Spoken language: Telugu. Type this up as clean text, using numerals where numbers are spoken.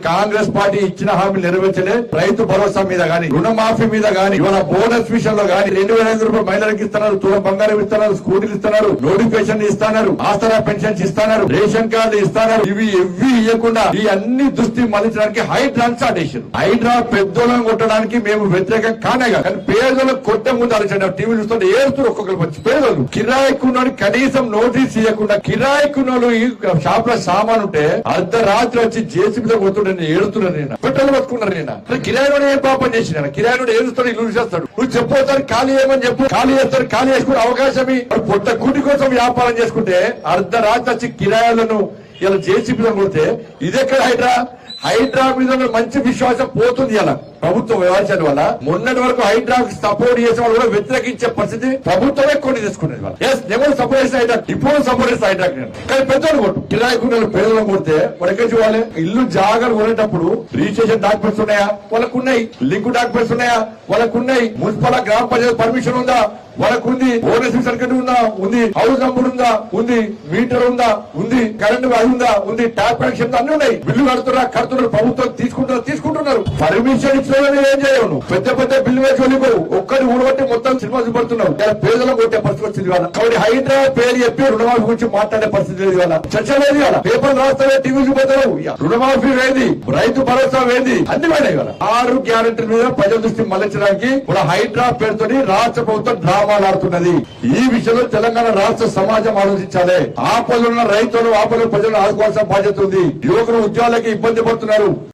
కాంగ్రెస్ పార్టీ ఇచ్చిన హామీలు నెరవేర్చలే. రైతు భరోసా మీద గాని, రుణమాఫీ మీద గాని, ఇవాళ బోనస్ విషయంలో గాని 2,500 రూపాయలు మహిళలకు ఇస్తున్నారు, తులం బంగారం ఇస్తున్నారు, స్కూటీలు ఇస్తున్నారు, నోటిఫికేషన్ ఇస్తున్నారు, ఆసరా పెన్షన్స్ ఇస్తున్నారు, రేషన్ కార్డు ఇస్తున్నారు. ఇవి ఇవ్వకుండా ఈ అన్ని దృష్టి మళ్లించడానికి హైడ్రా స్టార్ట్ చేశారు. హైడ్రా పెద్దోళ్ళని కొట్టడానికి మేము వ్యతిరేకం కానే కాదు, కానీ పేదలకు కొట్టే ముందు ఆలోచన. టీవీ చూస్తుంటే ఏడుస్తారు ఒక్కొక్కరు వచ్చి. పేదలు కిరాయికున్నోని కనీసం నోటీస్ ఇవ్వకుండా కిరాయికున్నోళ్ళు ఈ షాప్ లో సామాన్ ఉంటే అర్ధరాత్రి వచ్చి జేసీబీతో కొడుతుంటే నేను ఏడుతున్నాను. నేను పెట్రోల్ పట్టుకున్నారు. నేను కిరాయిలో ఏం పాపం చేసిన కిరాయిలో ఏడుస్తాడు, ఇల్లు చేస్తాడు. నువ్వు చెప్పవుతారు ఖాళీ చేయమని చెప్పు, ఖాళీ చేస్తారు. ఖాళీ చేసుకునే అవకాశం పొట్ట కూటి కోసం వ్యాపారం చేసుకుంటే అర్ధరాత్రి వచ్చి కిరాయిలను ఇలా జేసీబీలో కొడితే ఇదెక్కడ హైడ్రా? హైడ్రా మీద మంచి విశ్వాసం పోతుంది. ఇలా ప్రభుత్వం వ్యవహరించడం వల్ల మొన్నటి వరకు హైడ్రా సపోర్ట్ చేసే వాళ్ళు కూడా వ్యతిరేకించే పరిస్థితి ప్రభుత్వమే కొన్ని తీసుకునేది. వాళ్ళు సపోర్ట్ చేసిన హైడ్రా, ఇప్పుడు సపోర్ట్ చేసిన హైడ్రా. కానీ పెద్దలు కొట్టు కిరాయికున్న పేదలను కొడితే వాళ్ళకి చూడాలి. ఇల్లు జాగ్రత్త కొనేటప్పుడు రిజిస్ట్రేషన్ డాక్యుమెంట్స్ ఉన్నాయా? వాళ్ళకు ఉన్నాయి. లింక్ డాక్యుమెంట్స్ ఉన్నాయా? వాళ్ళకు ఉన్నాయి. మున్సిపల్ గ్రామ పంచాయతీ పర్మిషన్ ఉందా? వాళ్ళకు ఉంది. ఓనర్స్ సర్టిఫికేట్ ఉందా? ఉంది. హౌస్ నంబర్ ఉందా? ఉంది. మీటర్ ఉందా? ఉంది. కరెంట్ అది ఉందా? ఉంది. ట్యాప్ కనెక్షన్ అన్ని ఉన్నాయి. బిల్లు కడుతున్నారు ప్రభుత్వం తీసుకుంటున్నారు. పర్మిషన్ ఇచ్చిన ఏం చేయవు. పెద్ద పెద్ద బిల్లు వేసి వెళ్ళిపోవు. ఒక్కటి ఊడబట్టి మొత్తం సినిమా చూపడుతున్నావు. పేదలకు కొట్టే పరిస్థితి వచ్చింది ఇవాళ. కాబట్టి హైడ్రా పేరు చెప్పి రుణమాఫీ గురించి మాట్లాడే పరిస్థితి లేదు ఇవాళ. చర్చ లేదు ఇవాళ. పేపర్ రాస్తావే, టీవీ చూపోతావు. రుణమాఫీ వేది, రైతు భరోసా వేది, అన్ని వేడే ఇవాళ. 6 గ్యారెంటీల మీద ప్రజల దృష్టి మళ్లించడానికి ఇప్పుడు హైడ్రా పేరుతోని రాష్ట్ర ప్రభుత్వం డ్రామాలు ఆడుతున్నది. ఈ విషయంలో తెలంగాణ రాష్ట్ర సమాజం ఆలోచించాలి. ఆపదలున్న రైతులు, ఆపదలు ప్రజలను ఆదుకోవాల్సిన బాధ్యత ఉంది. యువకులు ఉద్యోగాలకి ఇబ్బంది పడుతున్నారు.